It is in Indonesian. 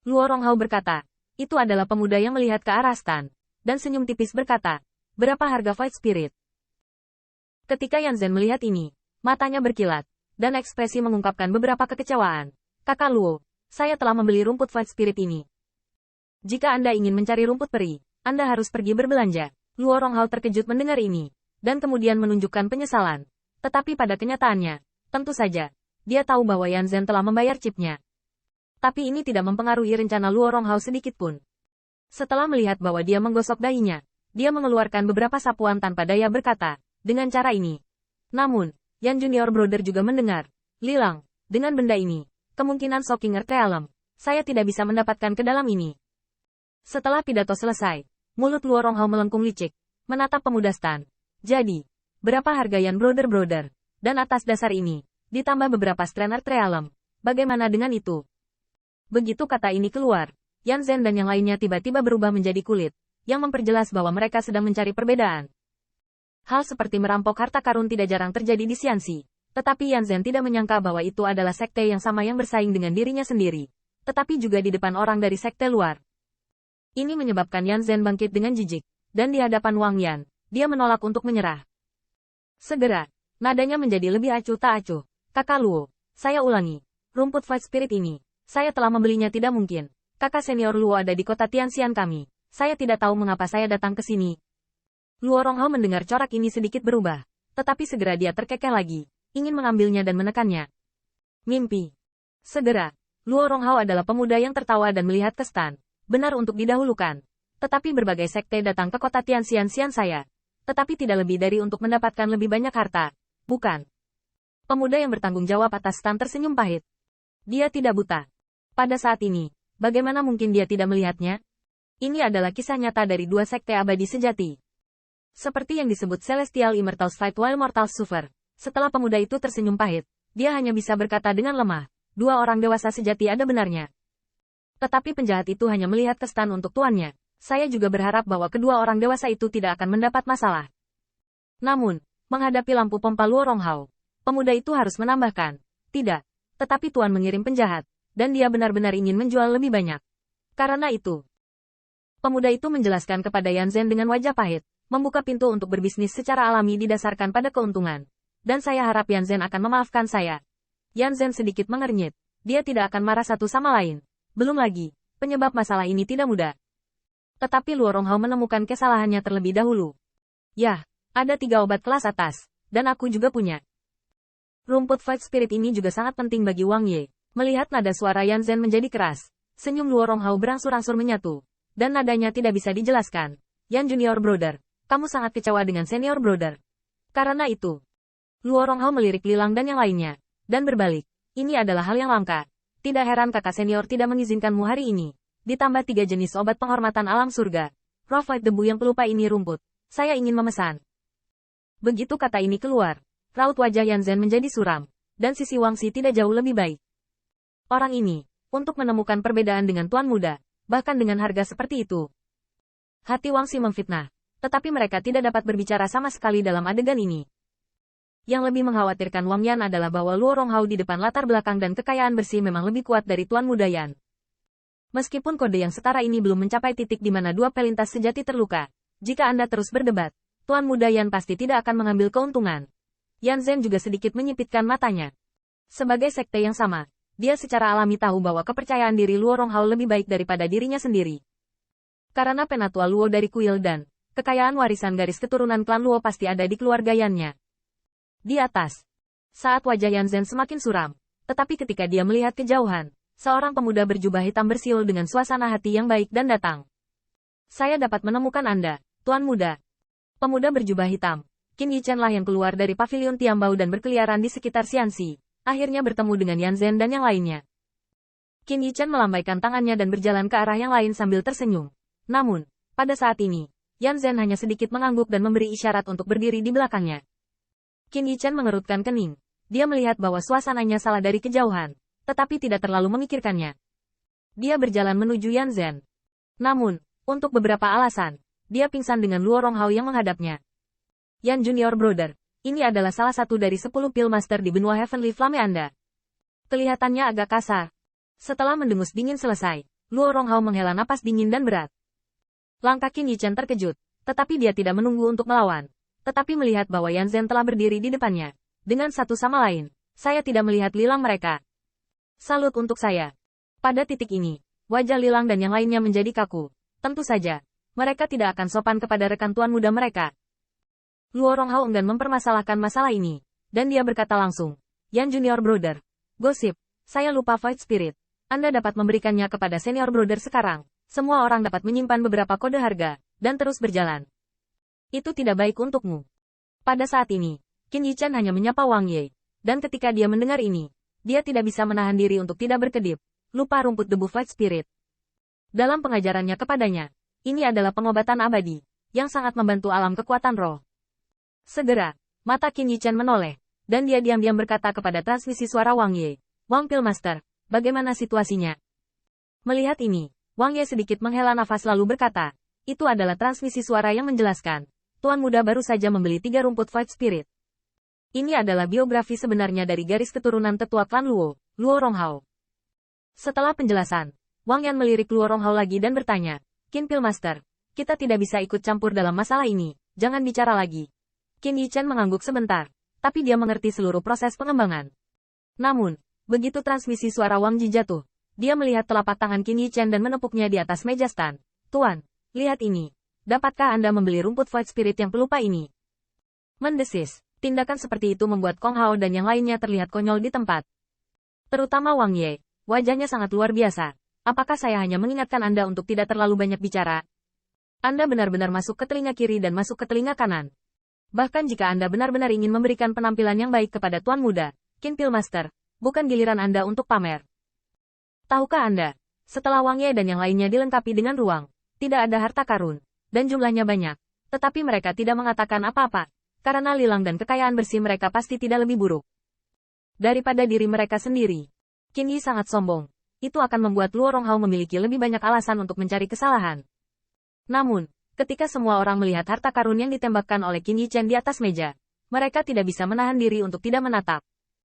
Luo Ronghao berkata. Itu adalah pemuda yang melihat ke arah Stan. Dan senyum tipis berkata. Berapa harga Fight Spirit? Ketika Yan Zhen melihat ini, matanya berkilat. Dan ekspresi mengungkapkan beberapa kekecewaan. Kakak Luo, saya telah membeli rumput Fight Spirit ini. Jika Anda ingin mencari rumput peri, Anda harus pergi berbelanja. Luo Ronghao terkejut mendengar ini. Dan kemudian menunjukkan penyesalan. Tetapi pada kenyataannya, tentu saja, dia tahu bahwa Yan Zhen telah membayar chipnya. Tapi ini tidak mempengaruhi rencana Luo Ronghao sedikit pun. Setelah melihat bahwa dia menggosok dahinya, dia mengeluarkan beberapa sapuan tanpa daya berkata, dengan cara ini. Namun, Yan Junior Brother juga mendengar. Lilang, dengan benda ini, kemungkinan Shocking Earth Realm, saya tidak bisa mendapatkan ke dalam ini. Setelah pidato selesai, mulut Luo Ronghao melengkung licik, menatap pemuda Stan. Jadi, berapa harga Yan Brother? Dan atas dasar ini, ditambah beberapa Strand Earth Realm, bagaimana dengan itu? Begitu kata ini keluar, Yan Zhen dan yang lainnya tiba-tiba berubah menjadi kulit, yang memperjelas bahwa mereka sedang mencari perbedaan. Hal seperti merampok harta karun tidak jarang terjadi di Xianxi, tetapi Yan Zhen tidak menyangka bahwa itu adalah sekte yang sama yang bersaing dengan dirinya sendiri, tetapi juga di depan orang dari sekte luar. Ini menyebabkan Yan Zhen bangkit dengan jijik, dan di hadapan Wang Yan, dia menolak untuk menyerah. Segera, nadanya menjadi lebih acuh tak acuh. Kakak Luo, saya ulangi, rumput Fight Spirit ini, saya telah membelinya tidak mungkin. Kakak senior Luo ada di kota Tianxian kami. Saya tidak tahu mengapa saya datang ke sini. Luo Ronghao mendengar corak ini sedikit berubah. Tetapi segera dia terkekeh lagi, ingin mengambilnya dan menekannya. Mimpi. Segera, Luo Ronghao adalah pemuda yang tertawa dan melihat ke Stan. Benar untuk didahulukan. Tetapi berbagai sekte datang ke kota Tianxian saya. Tetapi tidak lebih dari untuk mendapatkan lebih banyak harta. Bukan. Pemuda yang bertanggung jawab atas Stan tersenyum pahit. Dia tidak buta. Pada saat ini, bagaimana mungkin dia tidak melihatnya? Ini adalah kisah nyata dari dua sekte abadi sejati. Seperti yang disebut Celestial Immortals Fight while Mortals Suffer. Setelah pemuda itu tersenyum pahit, dia hanya bisa berkata dengan lemah, dua orang dewasa sejati ada benarnya. Tetapi penjahat itu hanya melihat ke Stan untuk tuannya. Saya juga berharap bahwa kedua orang dewasa itu tidak akan mendapat masalah. Namun, menghadapi lampu pompa Luo Ronghao, pemuda itu harus menambahkan, tidak, tetapi tuan mengirim penjahat. Dan dia benar-benar ingin menjual lebih banyak. Karena itu, pemuda itu menjelaskan kepada Yan Zhen dengan wajah pahit, membuka pintu untuk berbisnis secara alami didasarkan pada keuntungan. Dan saya harap Yan Zhen akan memaafkan saya. Yan Zhen sedikit mengernyit, dia tidak akan marah satu sama lain. Belum lagi, penyebab masalah ini tidak mudah. Tetapi Luo Ronghao menemukan kesalahannya terlebih dahulu. Yah, ada 3 obat kelas atas, dan aku juga punya. Rumput Fight Spirit ini juga sangat penting bagi Wang Ye. Melihat nada suara Yan Zhen menjadi keras, senyum Luo Ronghao berangsur-angsur menyatu, dan nadanya tidak bisa dijelaskan. Yan Junior Brother, kamu sangat kecewa dengan Senior Brother. Karena itu, Luo Ronghao melirik Lilang dan yang lainnya, dan berbalik. Ini adalah hal yang langka. Tidak heran kakak senior tidak mengizinkanmu hari ini. Ditambah 3 jenis obat penghormatan alam surga. Raw Fight debu yang pelupa ini rumput. Saya ingin memesan. Begitu kata ini keluar, raut wajah Yan Zhen menjadi suram, dan sisi Wangxi tidak jauh lebih baik. Orang ini, untuk menemukan perbedaan dengan tuan muda, bahkan dengan harga seperti itu. Hati Wangxi memfitnah, tetapi mereka tidak dapat berbicara sama sekali dalam adegan ini. Yang lebih mengkhawatirkan Wang Yan adalah bahwa Luo Ronghao di depan latar belakang dan kekayaan bersih memang lebih kuat dari tuan muda Yan. Meskipun kode yang setara ini belum mencapai titik di mana dua pelintas sejati terluka, jika Anda terus berdebat, tuan muda Yan pasti tidak akan mengambil keuntungan. Yan Zhen juga sedikit menyipitkan matanya. Sebagai sekte yang sama, dia secara alami tahu bahwa kepercayaan diri Luo Ronghao lebih baik daripada dirinya sendiri. Karena penatua Luo dari kuil dan kekayaan warisan garis keturunan klan Luo pasti ada di keluarga Yannya. Di atas, saat wajah Yan Zhen semakin suram, tetapi ketika dia melihat kejauhan, seorang pemuda berjubah hitam bersiul dengan suasana hati yang baik dan datang. Saya dapat menemukan Anda, Tuan Muda. Pemuda berjubah hitam, Qin Yichen lah yang keluar dari pavilion Tiambao dan berkeliaran di sekitar Xianxi. Akhirnya bertemu dengan Yan Zhen dan yang lainnya. Qin Yichen melambaikan tangannya dan berjalan ke arah yang lain sambil tersenyum. Namun, pada saat ini, Yan Zhen hanya sedikit mengangguk dan memberi isyarat untuk berdiri di belakangnya. Qin Yichen mengerutkan kening. Dia melihat bahwa suasananya salah dari kejauhan, tetapi tidak terlalu memikirkannya. Dia berjalan menuju Yan Zhen. Namun, untuk beberapa alasan, dia pingsan dengan Luo Ronghao yang menghadapnya. Yan Junior Brother, ini adalah salah satu dari 10 pil master di benua Heavenly Flame Anda. Kelihatannya agak kasar. Setelah mendengus dingin selesai, Luo Ronghao menghela napas dingin dan berat. Langkah Qin Yichen terkejut, tetapi dia tidak menunggu untuk melawan. Tetapi melihat bahwa Yan Zhen telah berdiri di depannya. Dengan satu sama lain, saya tidak melihat lilang mereka. Salut untuk saya. Pada titik ini, wajah Lilang dan yang lainnya menjadi kaku. Tentu saja, mereka tidak akan sopan kepada rekan tuan muda mereka. Luo Ronghao enggan mempermasalahkan masalah ini, dan dia berkata langsung, Yan Junior Brother. Gosip, saya lupa Void Spirit. Anda dapat memberikannya kepada Senior Brother sekarang. Semua orang dapat menyimpan beberapa kode harga, dan terus berjalan. Itu tidak baik untukmu. Pada saat ini, Qin Yichen hanya menyapa Wang Ye, dan ketika dia mendengar ini, dia tidak bisa menahan diri untuk tidak berkedip, lupa rumput debu Void Spirit. Dalam pengajarannya kepadanya, ini adalah pengobatan abadi, yang sangat membantu alam kekuatan roh. Segera, mata Qin Yichen menoleh, dan dia diam-diam berkata kepada transmisi suara Wang Ye, Wang Pillmaster, bagaimana situasinya? Melihat ini, Wang Ye sedikit menghela nafas lalu berkata, itu adalah transmisi suara yang menjelaskan, Tuan Muda baru saja membeli 3 rumput Void Spirit. Ini adalah biografi sebenarnya dari garis keturunan tetua klan Luo, Luo Ronghao. Setelah penjelasan, Wang Yan melirik Luo Ronghao lagi dan bertanya, Qin Pillmaster, kita tidak bisa ikut campur dalam masalah ini, jangan bicara lagi. Qin Yichen mengangguk sebentar, tapi dia mengerti seluruh proses pengembangan. Namun, begitu transmisi suara Wang Ji jatuh, dia melihat telapak tangan Qin Yichen dan menepuknya di atas meja stand. Tuan, lihat ini. Dapatkah Anda membeli rumput Void Spirit yang pelupa ini? Mendesis, tindakan seperti itu membuat Kong Hao dan yang lainnya terlihat konyol di tempat. Terutama Wang Ye, wajahnya sangat luar biasa. Apakah saya hanya mengingatkan Anda untuk tidak terlalu banyak bicara? Anda benar-benar masuk ke telinga kiri dan masuk ke telinga kanan. Bahkan jika Anda benar-benar ingin memberikan penampilan yang baik kepada Tuan Muda, Qin Pillmaster, bukan giliran Anda untuk pamer. Tahukah Anda, setelah Wang Ye dan yang lainnya dilengkapi dengan ruang, tidak ada harta karun, dan jumlahnya banyak, tetapi mereka tidak mengatakan apa-apa, karena lilang dan kekayaan bersih mereka pasti tidak lebih buruk daripada diri mereka sendiri. Qin Yi sangat sombong, itu akan membuat Luo Ronghao memiliki lebih banyak alasan untuk mencari kesalahan. Namun, ketika semua orang melihat harta karun yang ditembakkan oleh Qin Yichen di atas meja, mereka tidak bisa menahan diri untuk tidak menatap.